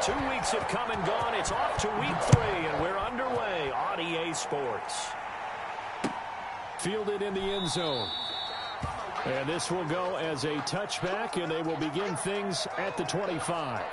2 weeks have come and gone. It's off to week 3, and we're underway on EA Sports. Fielded in the end zone. And this will go as a touchback, and they will begin things at the 25.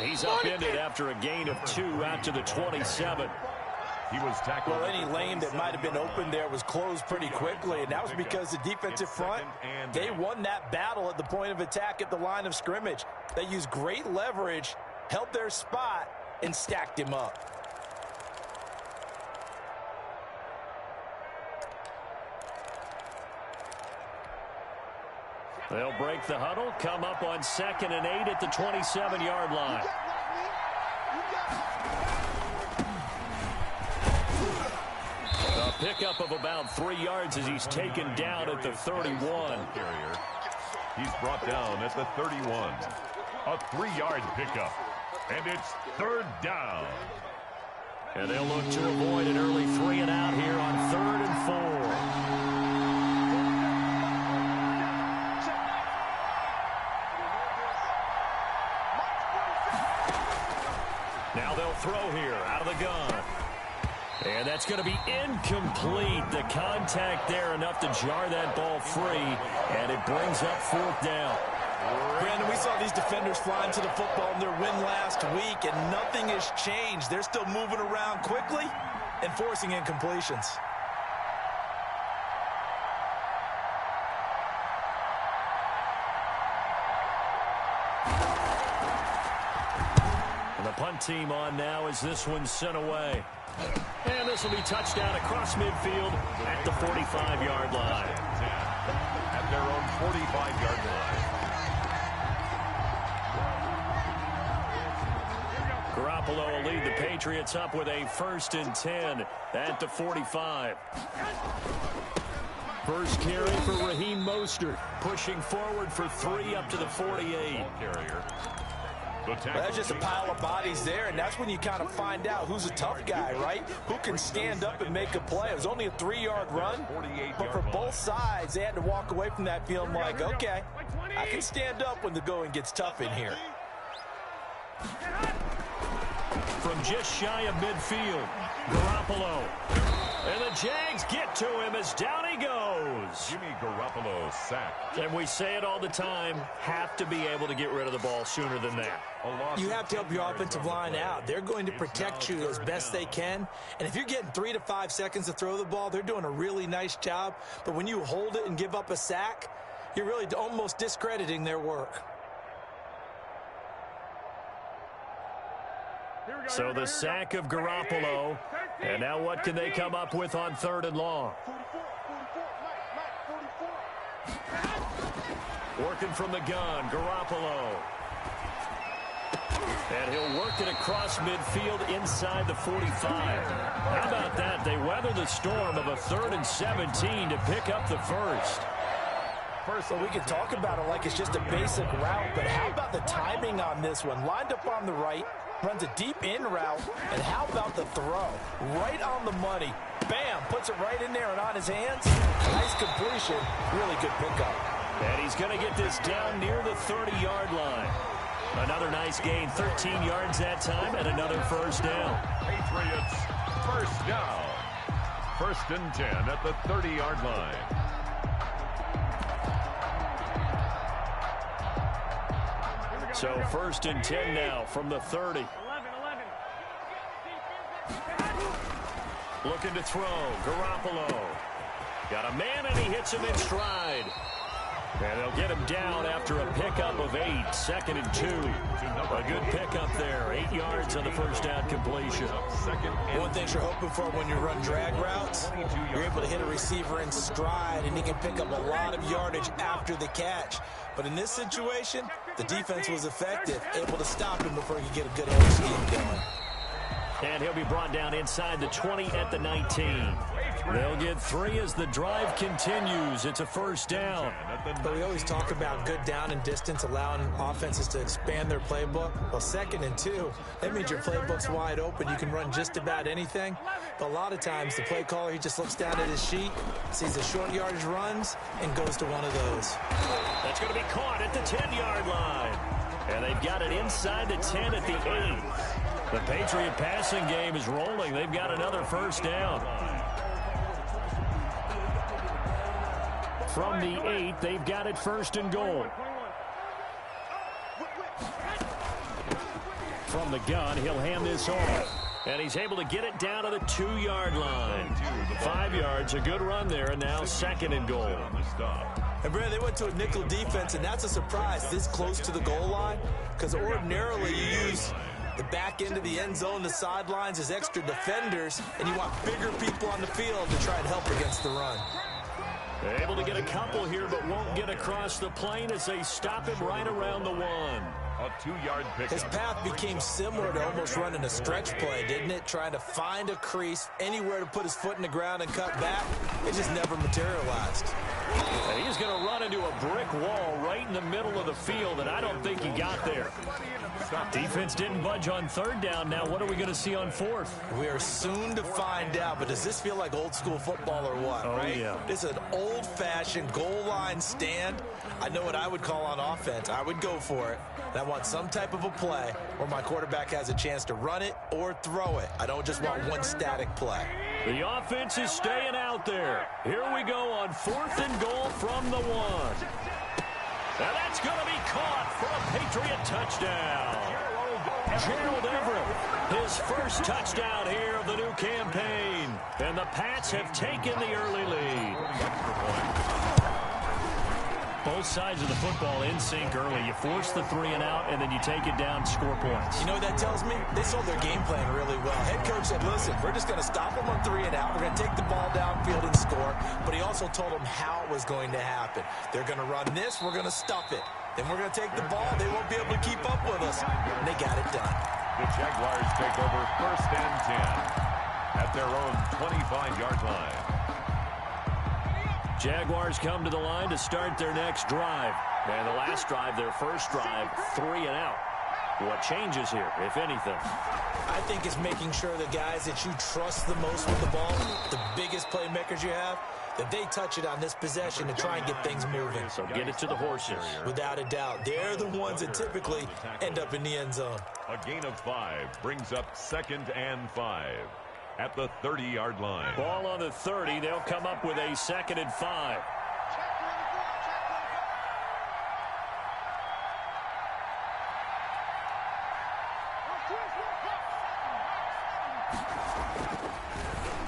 He's upended after a gain of 2 out to the 27. He was tackled. Well, any lane that might have been open there was closed pretty quickly, and that was because the defensive front, they won that battle at the point of attack at the line of scrimmage. They used great leverage, held their spot, and stacked him up. They'll break the huddle, come up on 2nd and 8 at the 27-yard line. A pickup of about 3 yards as he's taken down at the 31. He's brought down at the 31. A 3-yard pickup. And it's 3rd down. And they'll look to avoid an early 3 and out here on 3rd and 4. Now they'll throw here out of the gun. And that's going to be incomplete. The contact there enough to jar that ball free. And it brings up 4th down. Brandon, we saw these defenders flying to the football in their win last week, and nothing has changed. They're still moving around quickly and forcing incompletions. And the punt team on now as this one's sent away. And this will be touchdown across midfield at the 45-yard line. At their own 45-yard line. Garoppolo will lead the Patriots up with a 1st and 10 at the 45. First carry for Raheem Mostert. Pushing forward for 3 up to the 48. Carrier. Well, that's just a pile of bodies there, and that's when you kind of find out who's a tough guy, right? Who can stand up and make a play. It was only a 3-yard run, but for both sides, they had to walk away from that feeling like, okay, I can stand up when the going gets tough in here. From just shy of midfield, Garoppolo. And the Jags get to him as down he goes. Jimmy Garoppolo sacked. And we say it all the time, have to be able to get rid of the ball sooner than that. You have to help your offensive line out. They're going to protect you as best they can. And if you're getting 3 to 5 seconds to throw the ball, they're doing a really nice job. But when you hold it and give up a sack, you're really almost discrediting their work. So the sack of Garoppolo. And now what can they come up with on 3rd and long? Working from the gun, Garoppolo. And he'll work it across midfield inside the 45. How about that? They weather the storm of a 3rd and 17 to pick up the first. Well, we can talk about it like it's just a basic route, but how about the timing on this one? Lined up on the right, runs a deep in route, and how about the throw? Right on the money. Bam, puts it right in there and on his hands. Nice completion, really good pickup. And he's going to get this down near the 30-yard line. Another nice gain, 13 yards that time, and another 1st down. Patriots, 1st down. 1st and 10 at the 30-yard line. So 1st and 10 now from the 30. Looking to throw. Garoppolo. Got a man, and he hits him in stride. And they'll get him down after a pickup of 8, 2nd and 2. A good pickup there, 8 yards on the first down completion. One thing you're hoping for when you run drag routes, you're able to hit a receiver in stride, and he can pick up a lot of yardage after the catch. But in this situation, the defense was effective, able to stop him before he could get a good edge scheme going. And he'll be brought down inside the 20 at the 19. They'll get 3 as the drive continues. It's a first down. But we always talk about good down and distance, allowing offenses to expand their playbook. Well, 2nd and 2, that means your playbook's wide open. You can run just about anything. But a lot of times, the play caller, he just looks down at his sheet, sees the short yardage runs, and goes to one of those. That's going to be caught at the 10-yard line. And they've got it inside the 10 at the 8. The Patriot passing game is rolling. They've got another first down. From the 8, they've got it 1st and goal. From the gun, he'll hand this off. And he's able to get it down to the 2-yard line. 5 yards, a good run there, and now 2nd and goal. And, Brad, they went to a nickel defense, and that's a surprise this close to the goal line, because ordinarily you use the back end of the end zone, the sidelines as extra defenders, and you want bigger people on the field to try and help against the run. They're able to get a couple here, but won't get across the plane as they stop him right around the 1. A 2-yard pickup. His path became similar to almost running a stretch play, didn't it? Trying to find a crease, anywhere to put his foot in the ground and cut back. It just never materialized. And he's going to run into a brick wall right in the middle of the field, and I don't think he got there. Defense didn't budge on 3rd down. Now what are we going to see on 4th? We are soon to find out, but does this feel like old school football or what? Oh, right? Yeah. It's an old-fashioned goal line stand. I know what I would call on offense. I would go for it. And I want some type of a play where my quarterback has a chance to run it or throw it. I don't just want one static play. The offense is staying out there. Here we go on 4th and goal from the 1. And that's going to be caught for a Patriot touchdown. Gerald Everett, his first touchdown here of the new campaign. And the Pats have taken the early lead. Both sides of the football in sync early. You force the 3 and out, and then you take it down, score points. You know what that tells me? They sold their game plan really well. Head coach said, listen, we're just going to stop them on 3 and out. We're going to take the ball downfield and score. But he also told them how it was going to happen. They're going to run this. We're going to stuff it. Then we're going to take the ball. They won't be able to keep up with us. And they got it done. The Jaguars take over 1st and 10 at their own 25-yard line. Jaguars come to the line to start their next drive. And the last drive, their first drive, 3 and out. What changes here, if anything? I think it's making sure the guys that you trust the most with the ball, the biggest playmakers you have, that they touch it on this possession to try and get things moving. So get it to the horses. Without a doubt. They're the ones that typically end up in the end zone. A gain of 5 brings up 2nd and 5 at the 30-yard line. Ball on the 30. They'll come up with a 2nd and 5.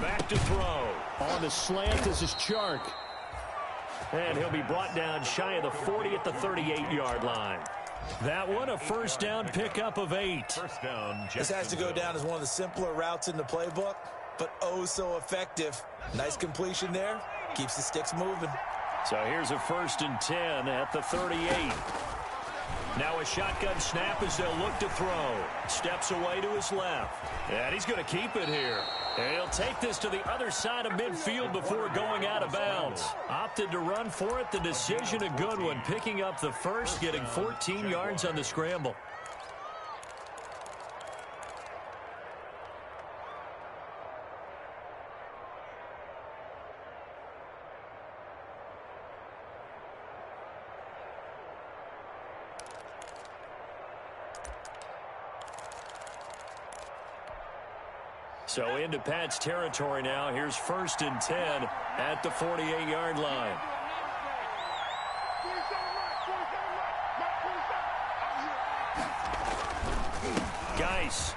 Back to throw. On the slant, this is Chark. And he'll be brought down shy of the 40 at the 38-yard line. That one, a first down pickup of 8. First down, This has to go down as one of the simpler routes in the playbook, but oh so effective. Nice completion there. Keeps the sticks moving. So here's a 1st and 10 at the 38. Now a shotgun snap as they'll look to throw. Steps away to his left. And he's going to keep it here. And he'll take this to the other side of midfield before going out of bounds. Opted to run for it. The decision a good one. Picking up the first, getting 14 yards on the scramble. So into Pat's territory now. Here's 1st and 10 at the 48-yard line. Geis.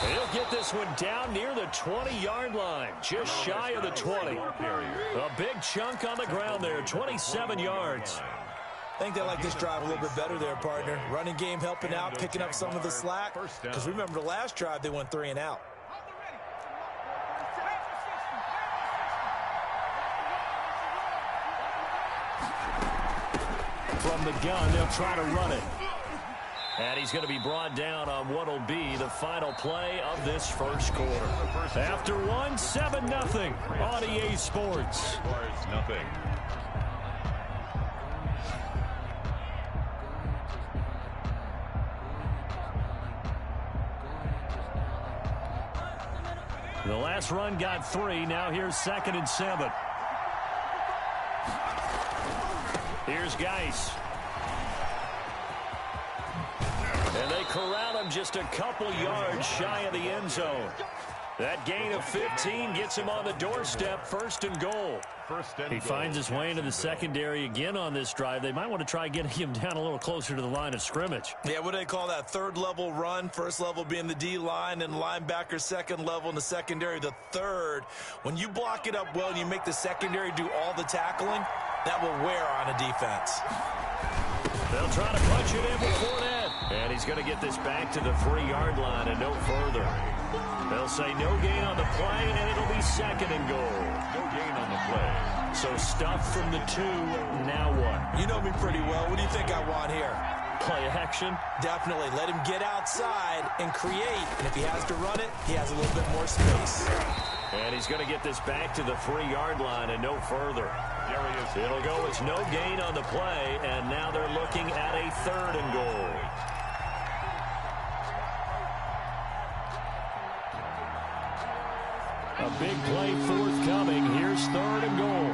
He'll get this one down near the 20-yard line, just shy of the 20. A big chunk on the ground there, 27 yards. I think they like this drive a little bit better there, partner. Running game helping out, picking up some of the slack. Because remember the last drive, they went 3 and out. From the gun, they'll try to run it. And he's going to be brought down on what will be the final play of this first quarter. After one, 7-0 on EA Sports. Nothing. The last run got 3. Now here's 2nd and 7. Here's Geis. And they corral him just a couple yards shy of the end zone. That gain of 15 gets him on the doorstep, 1st and goal. He finds his way into the secondary again on this drive. They might want to try getting him down a little closer to the line of scrimmage. Yeah, what do they call that? 3rd level run. 1st level being the D-line and linebacker. 2nd level in the secondary, the 3rd. When you block it up well and you make the secondary do all the tackling, that will wear on a defense. They'll try to punch it in before that. And he's going to get this back to the 3-yard line and no further. They'll say no gain on the play, and it'll be 2nd and goal. No gain on the play. So stuff from the 2. Now what? You know me pretty well. What do you think I want here? Play action? Definitely. Let him get outside and create. And if he has to run it, he has a little bit more space. And he's going to get this back to the 3-yard line and no further. It'll go as no gain on the play, and now they're looking at a 3rd and goal. A big play forthcoming. Here's 3rd and goal.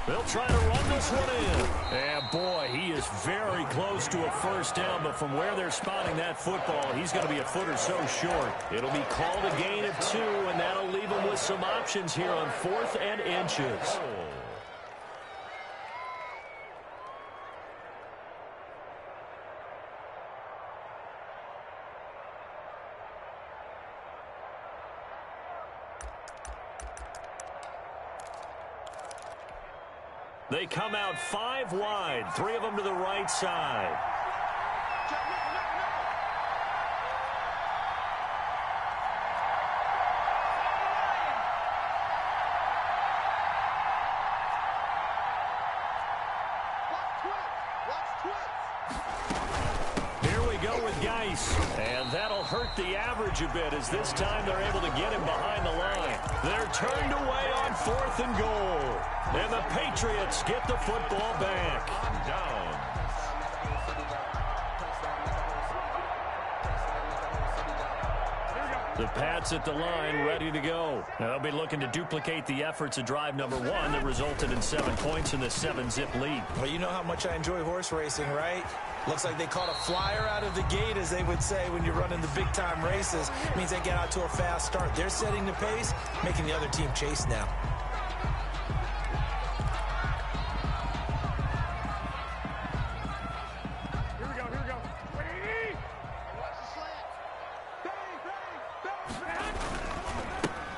They'll try to run this one in. And boy, he is very close to a 1st down, but from where they're spotting that football, he's going to be a foot or so short. It'll be called a gain of 2, and that'll leave him with some options here on 4th and inches. They come out 5 wide, 3 of them to the right side. Here we go with Geis, and that'll hurt the average a bit as this time they're able to get him behind the line. They're turned away on 4th and goal. And the Patriots get the football back. Down. The Pats at the line, ready to go. They'll be looking to duplicate the efforts of drive number 1 that resulted in 7 points in the 7-zip lead. Well, you know how much I enjoy horse racing, right? Looks like they caught a flyer out of the gate, as they would say when you're running the big-time races. It means they get out to a fast start. They're setting the pace, making the other team chase now.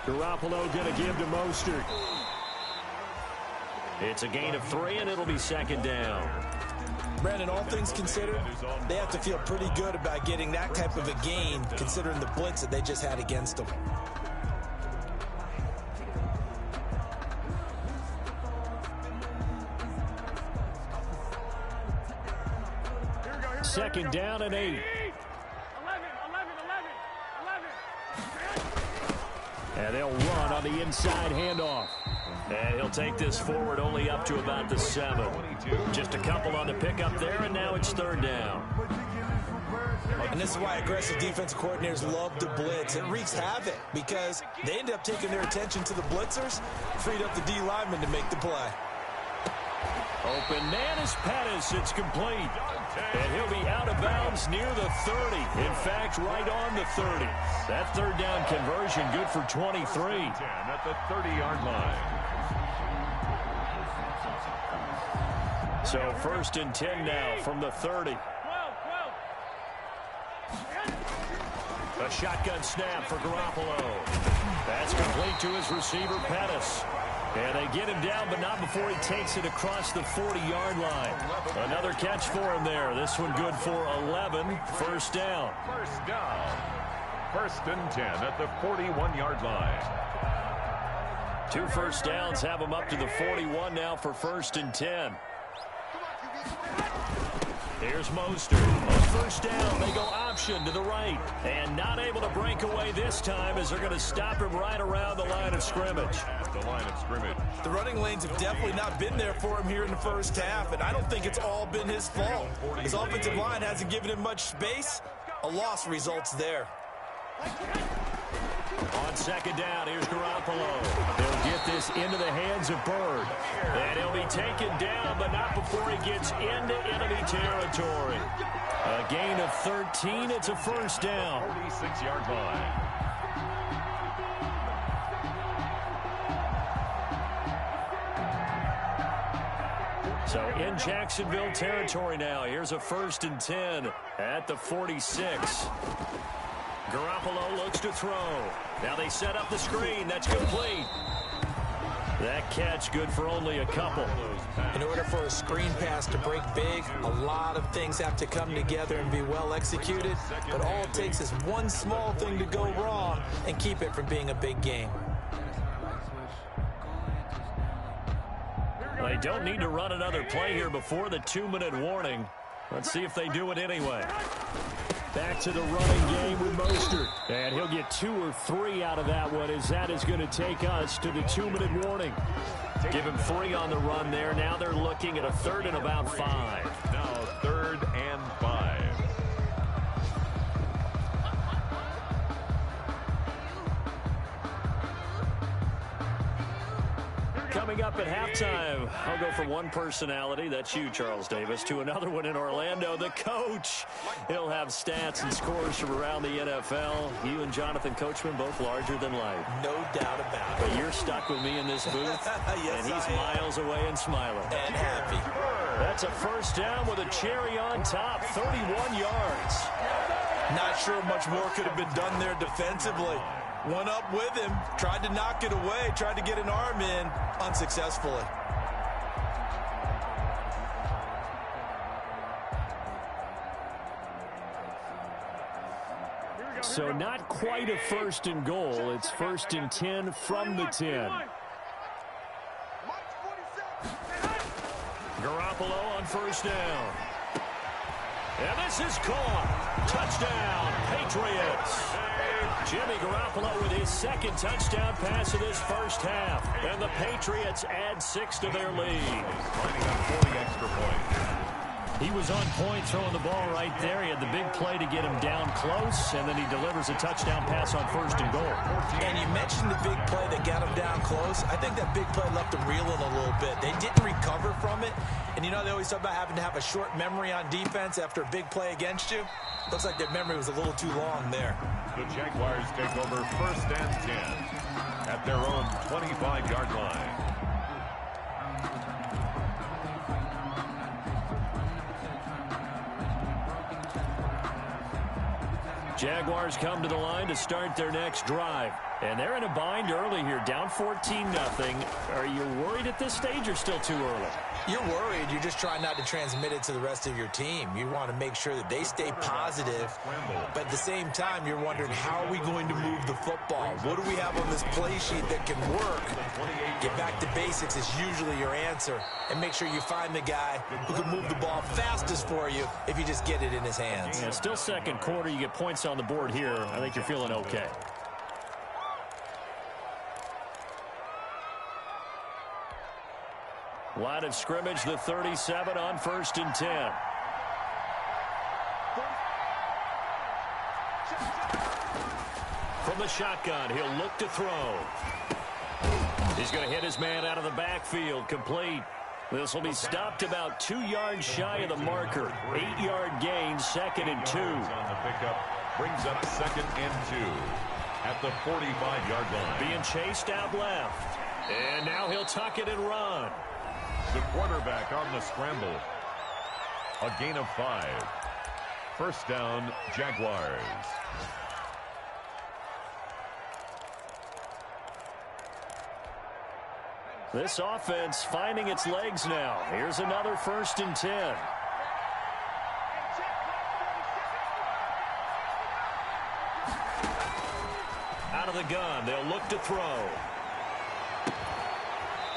Garoppolo going to give to Mostert. It's a gain of 3, and it'll be 2nd down. Brandon, all things considered, they have to feel pretty good about getting that type of a gain, considering the blitz that they just had against them. Second down and 8. And they'll run on the inside handoff. And he'll take this forward only up to about the 7. Just a couple on the pickup there, and now it's 3rd down. And this is why aggressive defensive coordinators love to blitz. It wreaks havoc because they end up taking their attention to the blitzers, freed up the D lineman to make the play. Open man is Pettis. It's complete. And he'll be out of bounds near the 30. In fact, right on the 30. That 3rd down conversion good for 23. At the 30-yard line. So 1st and 10 now from the 30. A shotgun snap for Garoppolo. That's complete to his receiver, Pettis. And they get him down, but not before he takes it across the 40-yard line. Another catch for him there. This one good for 11. 1st down. 1st and 10 at the 41-yard line. 2 1st downs have him up to the 41 now for 1st and 10. Here's Mostert. On 1st down, they go option to the right. And not able to break away this time as they're going to stop him right around the line of scrimmage. The line of scrimmage. The running lanes have definitely not been there for him here in the 1st half, and I don't think it's all been his fault. His offensive line hasn't given him much space. A loss results there. On 2nd down, here's Garoppolo. He'll get this into the hands of Byrd. And he'll be taken down, but not before he gets into enemy territory. A gain of 13. It's a 1st down. 46-yard line. So in Jacksonville territory now. Here's a 1st and 10 at the 46. Garoppolo looks to throw. Now they set up the screen. That's complete. That catch good for only a couple. In order for a screen pass to break big, a lot of things have to come together and be well executed. But all it takes is one small thing to go wrong and keep it from being a big game. They don't need to run another play here before the 2-minute warning. Let's see if they do it anyway. Back to the running game with Mostert. And he'll get 2 or 3 out of that one as that is going to take us to the 2-minute warning. Give him 3 on the run there. Now they're looking at a 3rd and about 5. Now 3rd and 5. Coming up at halftime, I'll go from one personality, that's you, Charles Davis, to another one in Orlando, the coach. He'll have stats and scores from around the NFL. You and Jonathan Coachman, both larger than life. No doubt about it. But you're stuck with me in this booth, yes, and he's miles away and smiling. And happy. That's a 1st down with a cherry on top, 31 yards. Not sure much more could have been done there defensively. One up with him, tried to knock it away, tried to get an arm in, unsuccessfully. So not quite a 1st and goal. It's 1st and 10 from the 10. Garoppolo on 1st down. And this is caught. Touchdown, Patriots. Jimmy Garoppolo with his 2nd touchdown pass of this 1st half. And the Patriots add 6 to their lead. Lining up for the extra point. He was on point throwing the ball right there. He had the big play to get him down close, and then he delivers a touchdown pass on 1st and goal. And you mentioned the big play that got him down close. I think that big play left him reeling a little bit. They didn't recover from it. And you know, they always talk about having to have a short memory on defense after a big play against you. Looks like their memory was a little too long there. The Jaguars take over 1st and 10 at their own 25-yard line. Jaguars come to the line to start their next drive. And they're in a bind early here, down 14-0. Are you worried at this stage or still too early? You're worried. You're just trying not to transmit it to the rest of your team. You want to make sure that they stay positive. But at the same time, you're wondering, how are we going to move the football? What do we have on this play sheet that can work? Get back to basics is usually your answer. And make sure you find the guy who can move the ball fastest for you if you just get it in his hands. Yeah, still 2nd quarter. You get points on the board here. I think you're feeling okay. Line of scrimmage, the 37 on 1st and 10. From the shotgun, he'll look to throw. He's going to hit his man out of the backfield, complete. This will be stopped about 2 yards shy of the marker. 8-yard gain, 2nd and 2. On the pickup, brings up 2nd and 2 at the 45-yard line. Being chased out left. And now he'll tuck it and run. The quarterback on the scramble. A gain of 5. First down, Jaguars. This offense finding its legs now. Here's another 1st and 10. Out of the gun, they'll look to throw.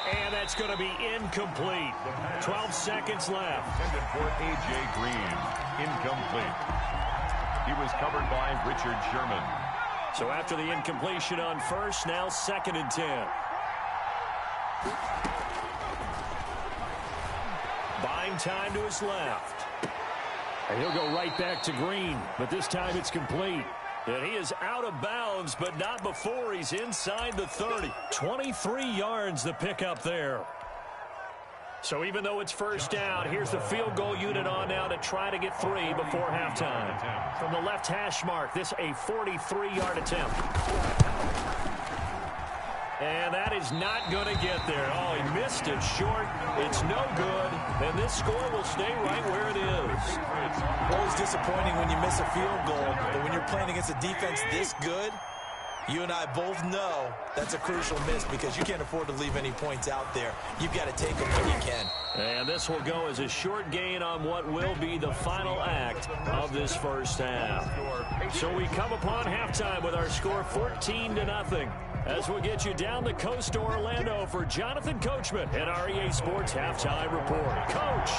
And that's going to be incomplete. 12 seconds left. Intended for A.J. Green. Incomplete. He was covered by Richard Sherman. So after the incompletion on first, now 2nd and 10. Buying time to his left. And he'll go right back to Green, but this time it's complete. And he is out of bounds, but not before he's inside the 30. 23 yards the pickup there. So even though it's first down, here's the field goal unit on now to try to get 3 before halftime. From the left hash mark, this a 43-yard attempt. And that is not going to get there. Oh, he missed it short. It's no good. And this score will stay right where it is. Always disappointing when you miss a field goal, but when you're playing against a defense this good, you and I both know that's a crucial miss because you can't afford to leave any points out there. You've got to take them when you can. And this will go as a short gain on what will be the final act of this first half. So we come upon halftime with our score 14-0. As we'll get you down the coast to Orlando for Jonathan Coachman at our EA Sports Halftime Report. Coach!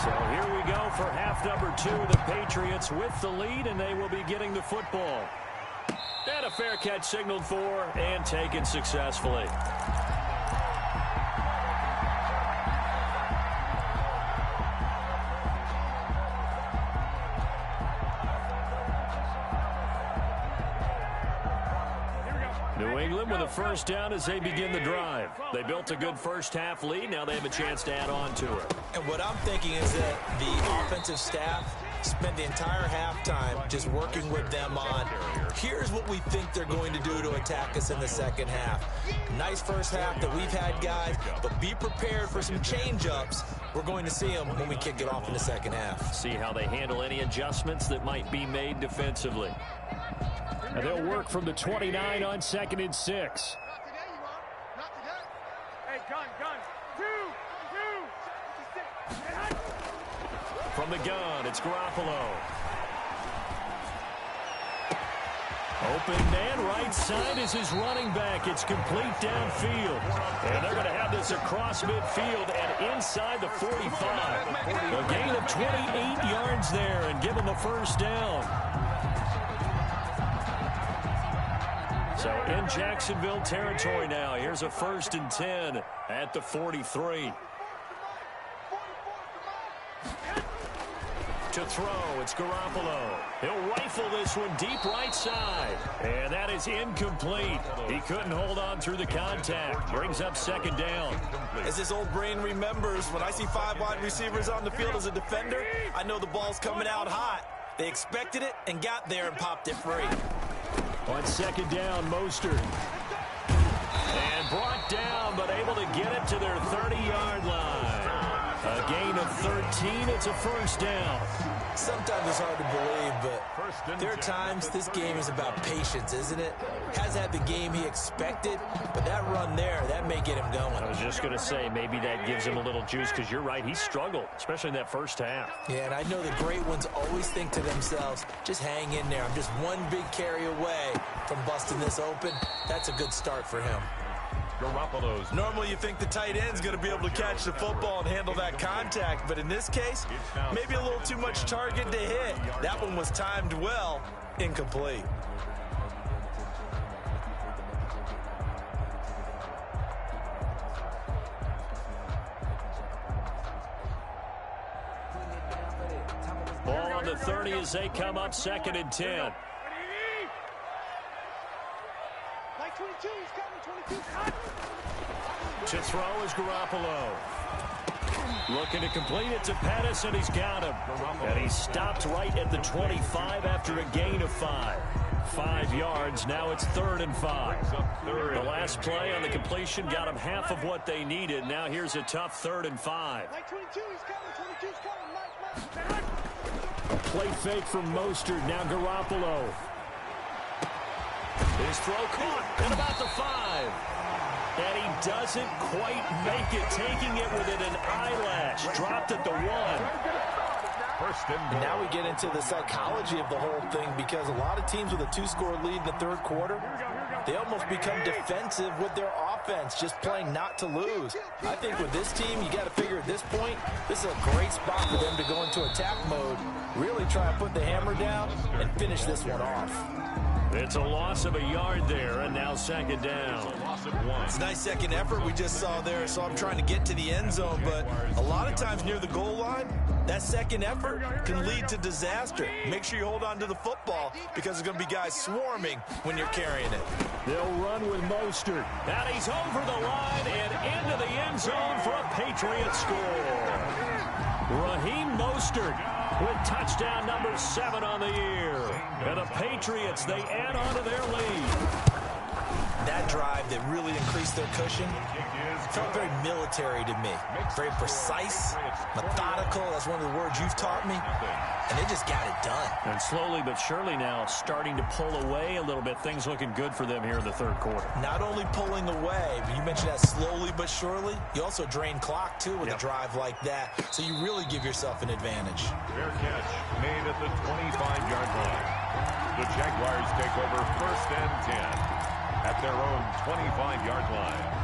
So here we go for half number 2. The Patriots with the lead, and they will be getting the football. And a fair catch signaled for and taken successfully. New England with a first down as they begin the drive. They built a good first half lead. Now they have a chance to add on to it. And what I'm thinking is that the offensive staff spent the entire halftime just working with them on, here's what we think they're going to do to attack us in the second half. Nice first half that we've had, guys, but be prepared for some change-ups. We're going to see them when we kick it off in the second half. See how they handle any adjustments that might be made defensively. And they'll work from the 29 on 2nd and 6. Hey, gun. 2. From the gun, it's Garoppolo. Open man, right side is his running back. It's complete downfield. And they're going to have this across midfield and inside the 45. A gain of 28 yards there and give them a first down. So in Jacksonville territory now. Here's a 1st and 10 at the 43. To throw, it's Garoppolo. He'll rifle this one deep right side. And that is incomplete. He couldn't hold on through the contact. Brings up 2nd down. As his old brain remembers, when I see 5 wide receivers on the field as a defender, I know the ball's coming out hot. They expected it and got there and popped it free. On 2nd down, Mostert. And brought down, but able to get it to their 30-yard line. A gain of 13. It's a first down. Sometimes it's hard to believe, but there are times this game is about patience, isn't it? Has had the game he expected, but that run there, that may get him going. I was just going to say, maybe that gives him a little juice, because you're right, he struggled, especially in that first half. Yeah, and I know the great ones always think to themselves, just hang in there. I'm just one big carry away from busting this open. That's a good start for him. Garoppolo's. Normally you think the tight end's going to be able to catch the football and handle that contact, but in this case, maybe a little too much target to hit. That one was timed well, incomplete. Ball on the 30 as they come up 2nd and 10. To throw is Garoppolo. Looking to complete it to Pettis, and he's got him. And he stopped right at the 25 after a gain of 5. 5 yards. Now it's 3rd and 5. The last play on the completion got them half of what they needed. Now here's a tough 3rd and 5. A play fake from Mostert. Now Garoppolo. His throw caught at about the 5. And he doesn't quite make it, taking it within an eyelash. Dropped at the 1. And now we get into the psychology of the whole thing, because a lot of teams with a 2-score lead in the 3rd quarter, they almost become defensive with their offense, just playing not to lose. I think with this team, you got to figure at this point, this is a great spot for them to go into attack mode, really try and put the hammer down and finish this one off. It's a loss of a yard there, and now 2nd down. It's a nice second effort we just saw there, so I'm trying to get to the end zone, but a lot of times near the goal line, that second effort can lead to disaster. Make sure you hold on to the football, because there's going to be guys swarming when you're carrying it. They'll run with Mostert. And he's over the line and into the end zone for a Patriot score. Raheem Mostert with touchdown number 7 on the year. And the Patriots, they add on to their lead. That drive that really increased their cushion felt very military to me. Very precise, methodical. That's one of the words you've taught me. And they just got it done. And slowly but surely now starting to pull away a little bit. Things looking good for them here in the 3rd quarter. Not only pulling away, but you mentioned that slowly but surely. You also drain clock, too, with a drive like that. So you really give yourself an advantage. Fair catch made at the 25-yard line. The Jaguars take over 1st and 10 at their own 25-yard line.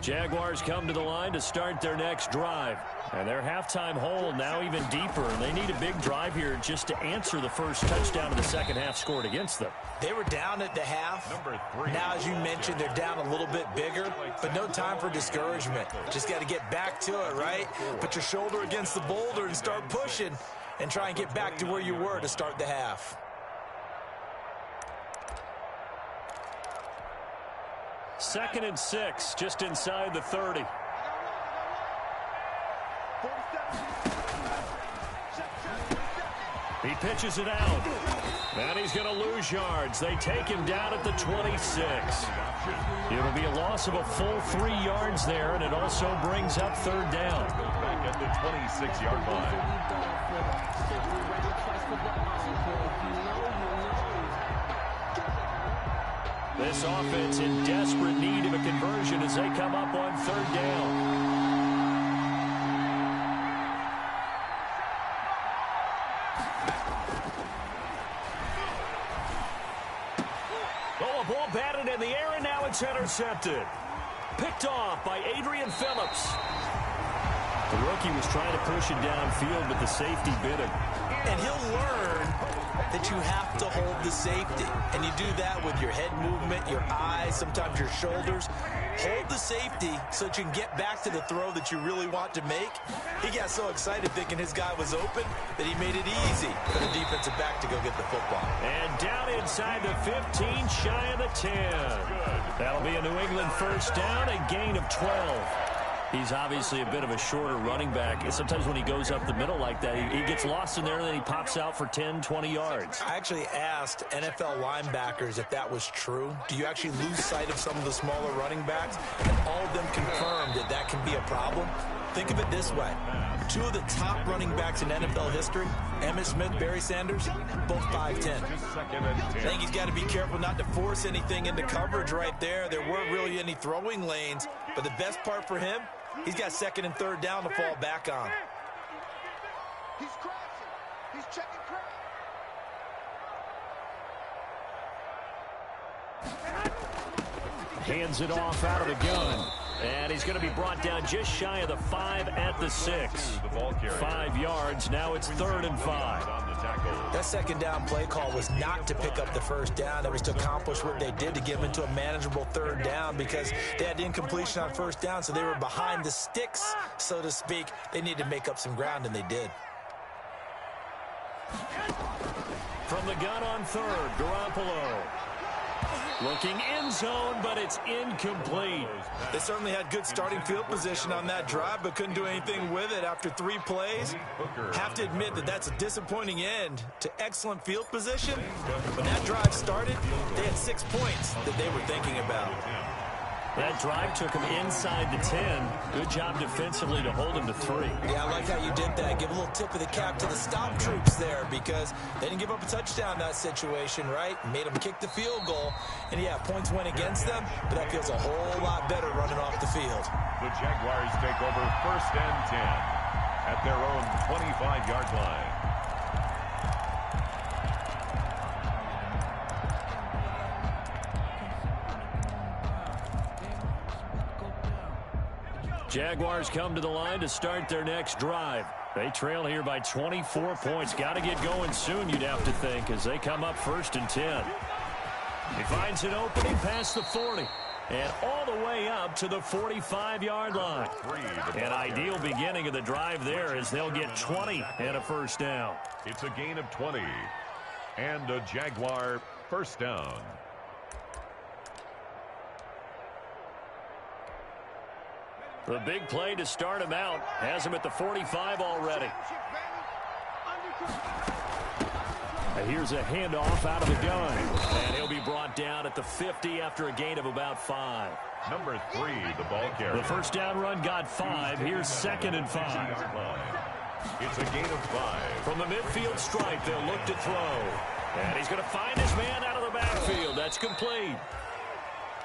Jaguars come to the line to start their next drive. And their halftime hole now even deeper. And they need a big drive here just to answer the first touchdown of the second half scored against them. They were down at the half. Now, as you mentioned, they're down a little bit bigger, but no time for discouragement. Just got to get back to it, right? Put your shoulder against the boulder and start pushing and try and get back to where you were to start the half. Second and 6, just inside the 30. He pitches it out. And he's going to lose yards. They take him down at the 26. It'll be a loss of a full 3 yards there, and it also brings up 3rd down. Back at the 26-yard line. This offense in desperate need of a conversion as they come up on 3rd down. Ball batted in the air, and now it's intercepted. Picked off by Adrian Phillips. The rookie was trying to push it downfield, but the safety bit him. And he'll learn that you have to hold the safety. And you do that with your head movement, your eyes, sometimes your shoulders. Hold the safety so that you can get back to the throw that you really want to make. He got so excited thinking his guy was open that he made it easy for the defensive back to go get the football. And down inside the 15, shy of the 10. That'll be a New England first down, a gain of 12. He's obviously a bit of a shorter running back. And sometimes when he goes up the middle like that, he gets lost in there, and then he pops out for 10, 20 yards. I actually asked NFL linebackers if that was true. Do you actually lose sight of some of the smaller running backs? And all of them confirmed that that can be a problem. Think of it this way. 2 of the top running backs in NFL history, Emmitt Smith, Barry Sanders, both 5'10". I think he's got to be careful not to force anything into coverage right there. There weren't really any throwing lanes, but the best part for him, he's got 2nd and 3rd down to fall back on. He's crossing. He's checking cross. Hands it off out of the gun. And he's going to be brought down just shy of the 5 at the 6. 5 yards. Now it's 3rd and 5. That 2nd down play call was not to pick up the 1st down. It was to accomplish what they did to get them into a manageable 3rd down because they had incompletion on 1st down, so they were behind the sticks, so to speak. They needed to make up some ground, and they did. From the gun on third, Garoppolo. Looking end zone, but it's incomplete. They certainly had good starting field position on that drive, but couldn't do anything with it after 3 plays. Have to admit that that's a disappointing end to excellent field position. When that drive started, they had 6 points that they were thinking about. That drive took him inside the 10. Good job defensively to hold him to 3. Yeah, I like how you did that. Give a little tip of the cap to the stop troops there because they didn't give up a touchdown in that situation, right? Made them kick the field goal. And, yeah, points went against them, but that feels a whole lot better running off the field. The Jaguars take over 1st and 10 at their own 25-yard line. Jaguars come to the line to start their next drive. They trail here by 24 points. Got to get going soon, you'd have to think, as they come up 1st and 10. He finds an opening past the 40 and all the way up to the 45-yard line. An ideal beginning of the drive there as they'll get 20 and a 1st down. It's a gain of 20 and a Jaguar 1st down. The big play to start him out has him at the 45 already. Here's a handoff out of the gun. And he'll be brought down at the 50 after a gain of about 5. Number 3, the ball carrier. The 1st down run got 5. Here's 2nd and 5. It's a gain of 5. From the midfield stripe, they'll look to throw. And he's going to find his man out of the backfield. That's complete.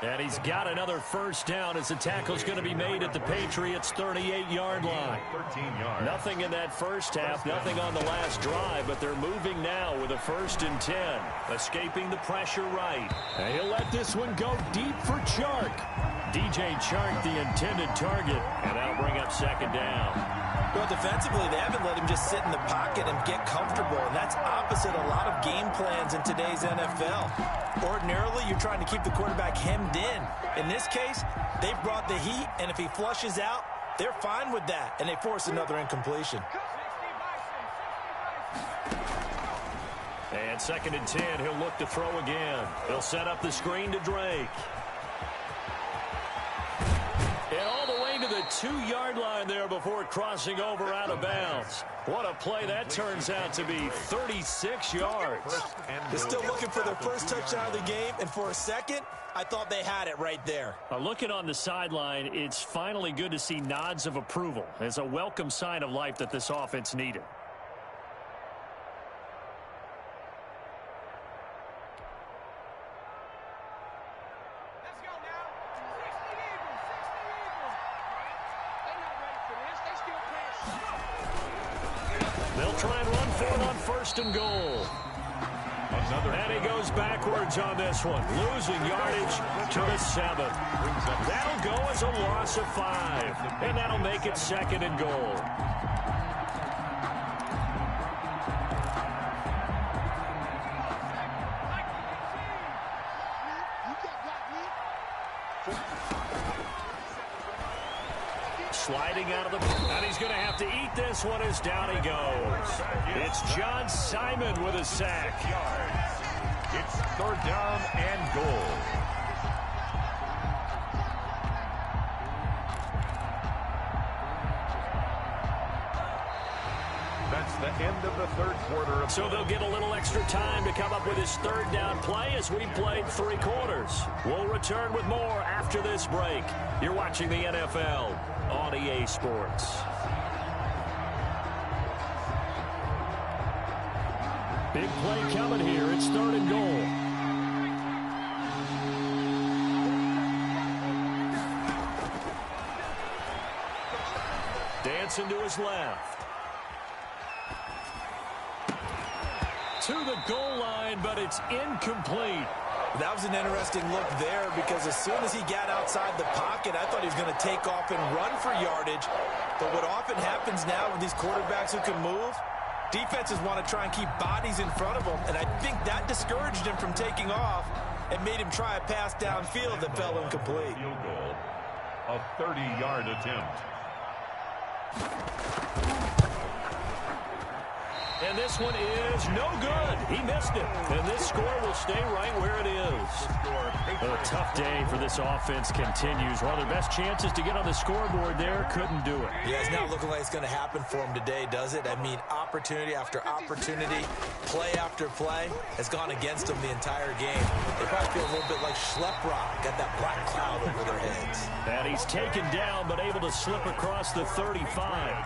And he's got another 1st down as the tackle's going to be made at the Patriots' 38-yard line. 13 yards. Nothing in that first half, nothing on the last drive, but they're moving now with a 1st and 10. Escaping the pressure right. And he'll let this one go deep for Chark. DJ Chark, the intended target, and that'll bring up 2nd down. Well, defensively, they haven't let him just sit in the pocket and get comfortable, and that's opposite a lot of game plans in today's NFL. Ordinarily, you're trying to keep the quarterback hemmed in. In this case, they've brought the heat, and if he flushes out, they're fine with that, and they force another incompletion. And 2nd and 10, he'll look to throw again. He'll set up the screen to Drake. And all the way to the 2-yard line there before crossing over out of bounds. What a play that turns out to be, 36 yards. They're still looking for their first touchdown of the game, and for a second, I thought they had it right there. Looking on the sideline, it's finally good to see nods of approval. It's a welcome sign of life that this offense needed. They'll try and run for it on 1st and goal. And he goes backwards on this one, losing yardage to the 7. That'll go as a loss of 5, and that'll make it 2nd and goal. Sliding out of the... And he's going to have to eat this one as down he goes. It's John Simon with a sack. It's 3rd down and goal. That's the end of the 3rd quarter. So they'll get a little extra time to come up with his 3rd down play as we played 3 quarters. We'll return with more after this break. You're watching the NFL on EA Sports. Big play coming here. It's 3rd and goal. Dancing to his left. To the goal line, but it's incomplete. That was an interesting look there because as soon as he got outside the pocket, I thought he was going to take off and run for yardage. But what often happens now with these quarterbacks who can move, defenses want to try and keep bodies in front of them, and I think that discouraged him from taking off and made him try a pass downfield that fell incomplete. Field goal, a 30-yard attempt. And this one is no good. He missed it. And this score will stay right where it is. A tough day for this offense continues. One of their best chances to get on the scoreboard there, couldn't do it. Yeah, it's not looking like it's going to happen for him today, does it? I mean, opportunity after opportunity, play after play has gone against them the entire game. They probably feel a little bit like Schleprock, got that black cloud over their heads. And he's taken down, but able to slip across the 35.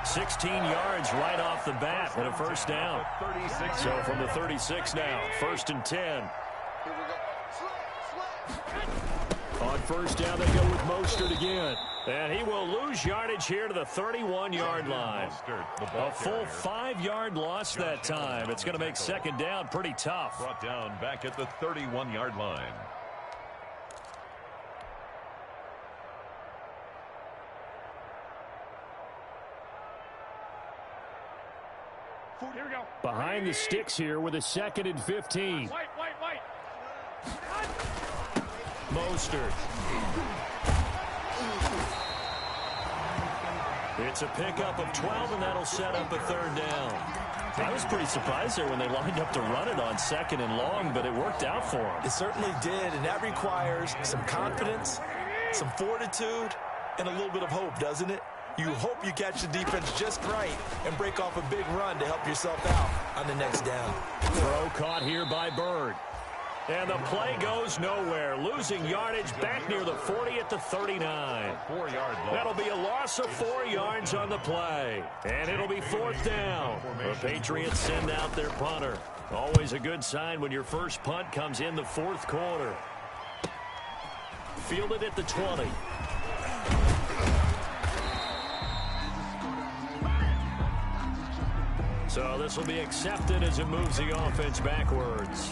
16 yards right off the bat and a first down. So from the 36 now, 1st and 10. On first down, they go with Mostert again. And he will lose yardage here to the 31-yard line. A full 5-yard loss that time. It's going to make second down pretty tough. Brought down back at the 31-yard line. Here we go. Behind the sticks here with a 2nd and 15. Wait. Mostert. It's a pickup of 12, and that'll set up a 3rd down. I was pretty surprised there when they lined up to run it on 2nd and long, but it worked out for them. It certainly did, and that requires some confidence, some fortitude, and a little bit of hope, doesn't it? You hope you catch the defense just right and break off a big run to help yourself out on the next down. Throw caught here by Bird. And the play goes nowhere. Losing yardage back near the 40 at the 39. 4-yard loss. That'll be a loss of 4 yards on the play. And it'll be 4th down. The Patriots send out their punter. Always a good sign when your first punt comes in the 4th quarter. Fielded at the 20. So this will be accepted as it moves the offense backwards.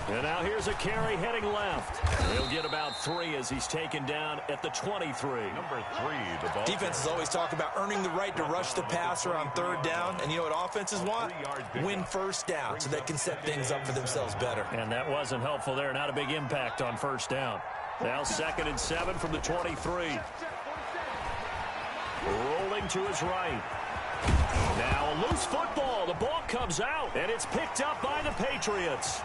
And now here's a carry heading left. He'll get about 3 as he's taken down at the 23. Number 3, the ball. Defenses always talk about earning the right to rush the passer on 3rd down. And you know what offenses want? Win first down so they can set things up for themselves better. And that wasn't helpful there. Not a big impact on first down. Now 2nd and 7 from the 23. Rolling to his right. Now a loose football. The ball comes out, and it's picked up by the Patriots.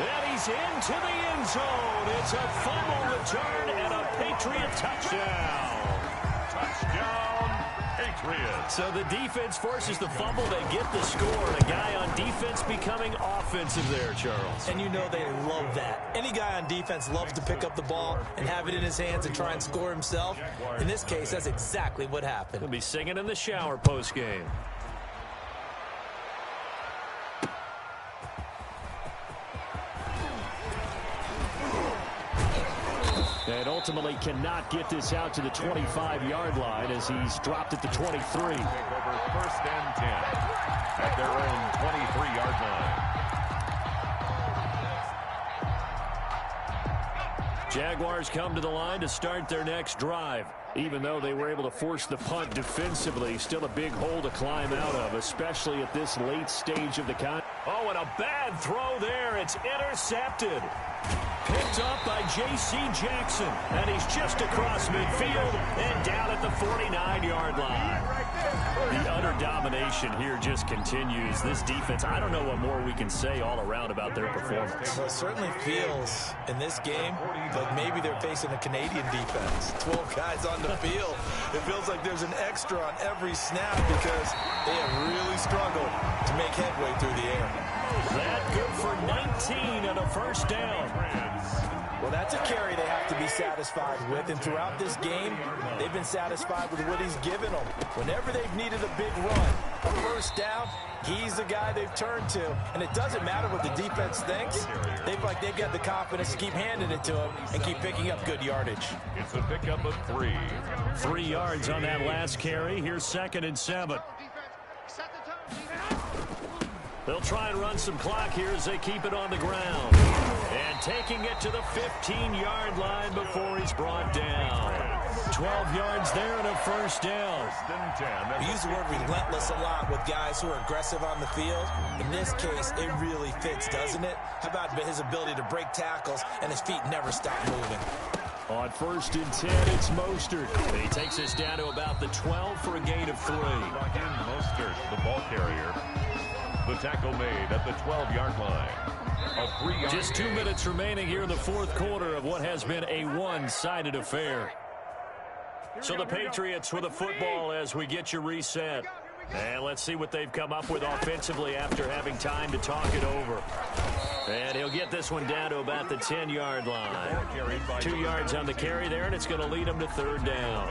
And he's into the end zone. It's a fumble return and a Patriot touchdown. Touchdown, Patriots. So the defense forces the fumble. They get the score. And a guy on defense becoming offensive there, Charles. And you know they love that. Any guy on defense loves to pick up the ball and have it in his hands and try and score himself. In this case, that's exactly what happened. He'll be singing in the shower post-game. And ultimately cannot get this out to the 25-yard line as he's dropped at the 23. Take over 1st and 10 at their own 23-yard line. Jaguars come to the line to start their next drive. Even though they were able to force the punt defensively, still a big hole to climb out of, especially at this late stage of the contest. Oh, and a bad throw there. It's intercepted. Picked up by J.C. Jackson. And he's just across midfield and down at the 49-yard line. The utter domination here just continues. This defense, I don't know what more we can say all around about their performance. Well, it certainly feels in this game like maybe they're facing a Canadian defense. 12 guys on the field. It feels like there's an extra on every snap because they have really struggled to make headway through the air. That good for 19 and a first down. Well, that's a carry they have to be satisfied with, and throughout this game, they've been satisfied with what he's given them. Whenever they've needed a big run, a first down, he's the guy they've turned to, and it doesn't matter what the defense thinks. They've got the confidence to keep handing it to him and keep picking up good yardage. It's a pickup of 3. 3 yards on that last carry. Here's 2nd and 7. They'll try and run some clock here as they keep it on the ground. And taking it to the 15-yard line before he's brought down. 12 yards there and a first down. We use the word relentless a lot with guys who are aggressive on the field. In this case, it really fits, doesn't it? How about his ability to break tackles and his feet never stop moving? On 1st and 10, it's Mostert. And he takes us down to about the 12 for a gain of 3. Again, Mostert, the ball carrier. The tackle made at the 12-yard line. A 3-yard Just 2 minutes remaining here in the fourth quarter of what has been a one-sided affair. So the Patriots with a football as we get you reset. And let's see what they've come up with offensively after having time to talk it over. And he'll get this one down to about the 10-yard line. 2 yards on the carry there, and it's going to lead him to 3rd down.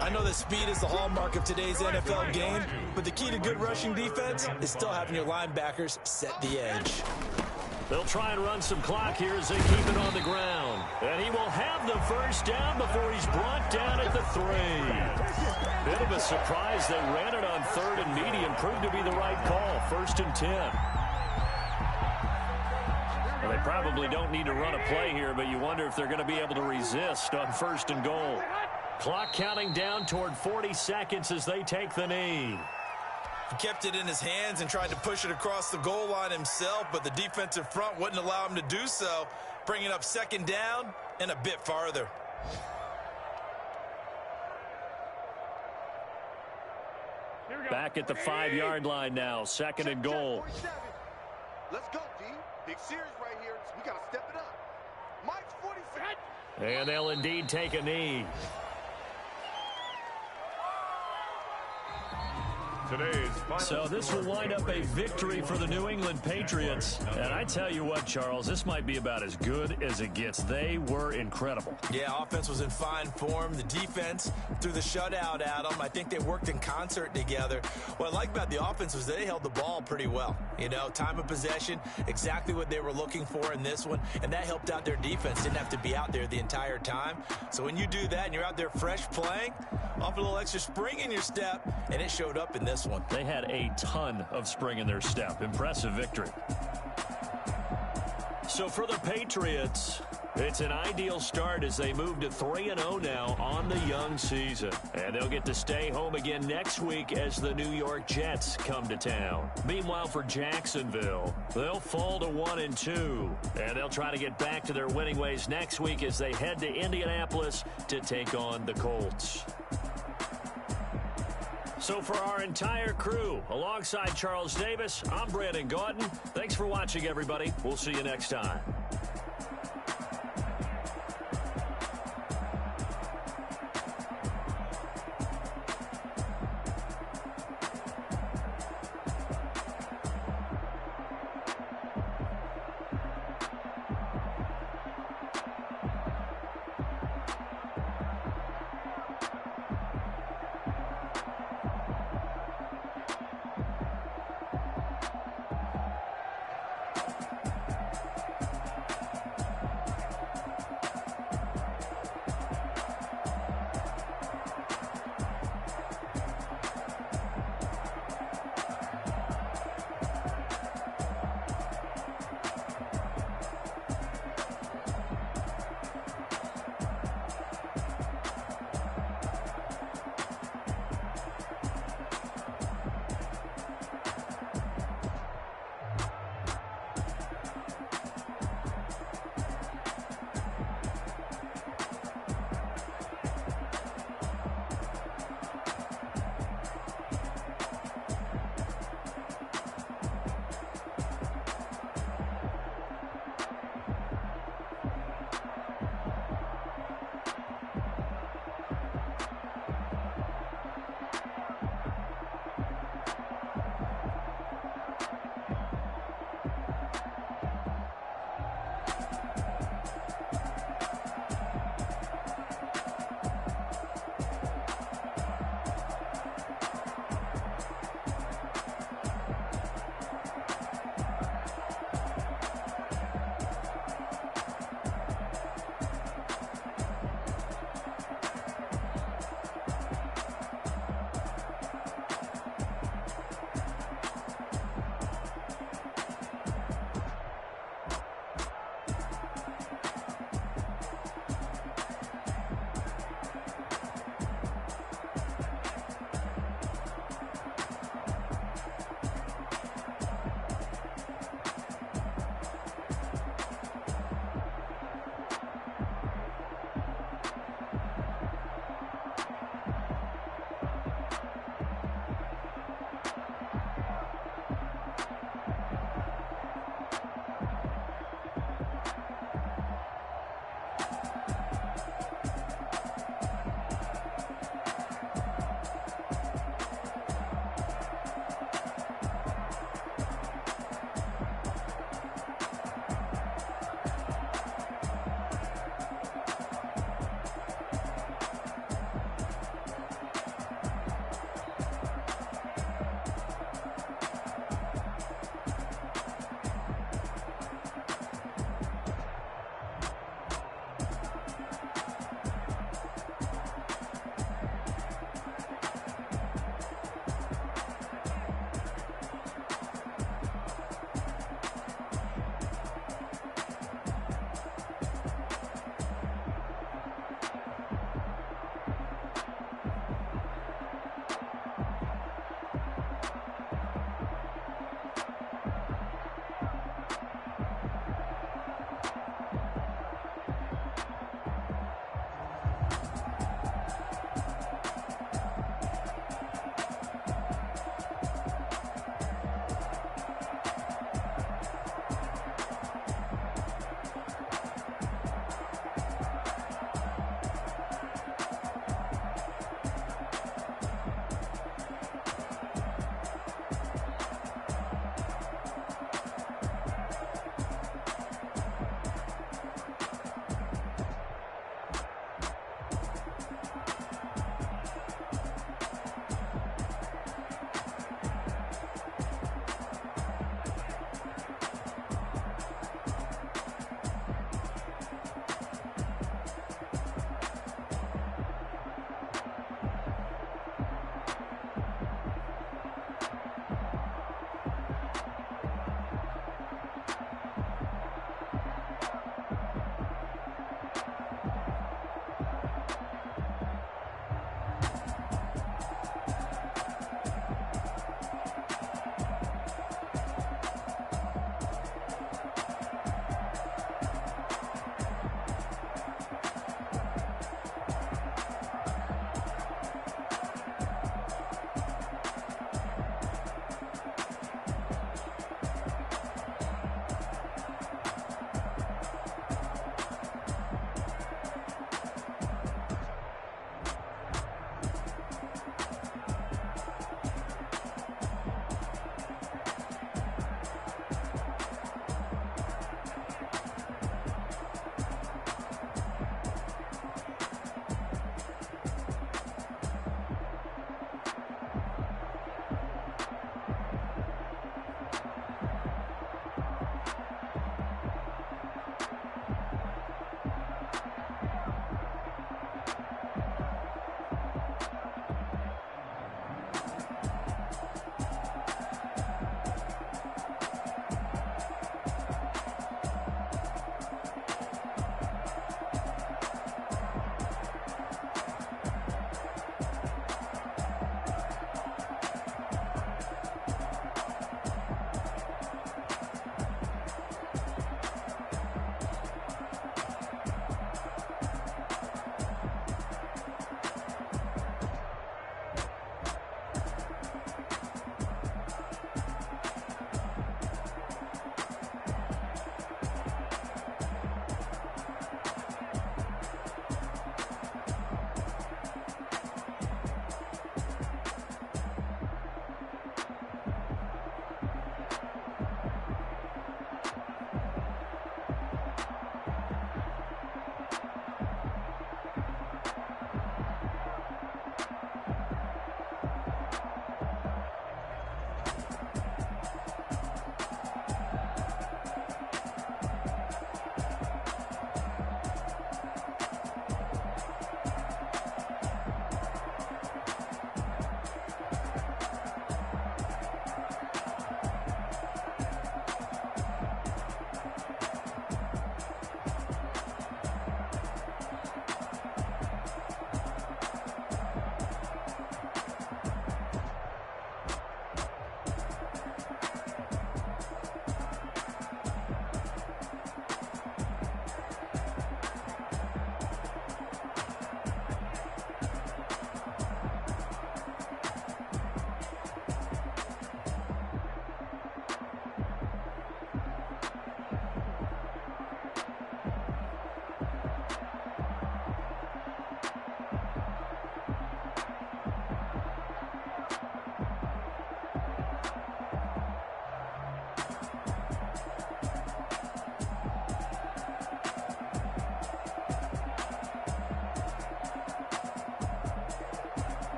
I know that speed is the hallmark of today's NFL game, but the key to good rushing defense is still having your linebackers set the edge. They'll try and run some clock here as they keep it on the ground. And he will have the first down before he's brought down at the 3. Bit of a surprise. They ran it on 3rd and medium. Proved to be the right call. 1st and 10. Well, they probably don't need to run a play here, but you wonder if they're going to be able to resist on 1st and goal. Clock counting down toward 40 seconds as they take the knee. He kept it in his hands and tried to push it across the goal line himself, but the defensive front wouldn't allow him to do so, bringing up 2nd down and a bit farther. Back at the 5-yard line now, 2nd and goal. Let's go, D. Big series right here. We got to step it up. Mike's 47. And they'll indeed take a knee. So this will wind up a victory for the New England Patriots. And I tell you what, Charles, this might be about as good as it gets. They were incredible. Yeah, offense was in fine form. The defense threw the shutout at them. I think they worked in concert together. What I like about the offense was they held the ball pretty well. You know, time of possession, exactly what they were looking for in this one. And that helped out their defense. Didn't have to be out there the entire time. So when you do that and you're out there fresh playing, offer a little extra spring in your step, and it showed up in this one. They had a ton of spring in their step. Impressive victory. So for the Patriots, it's an ideal start as they move to 3-0 now on the young season. And they'll get to stay home again next week as the New York Jets come to town. Meanwhile, for Jacksonville, they'll fall to 1-2. And they'll try to get back to their winning ways next week as they head to Indianapolis to take on the Colts. So for our entire crew, alongside Charles Davis, I'm Brandon Gaudin. Thanks for watching, everybody. We'll see you next time.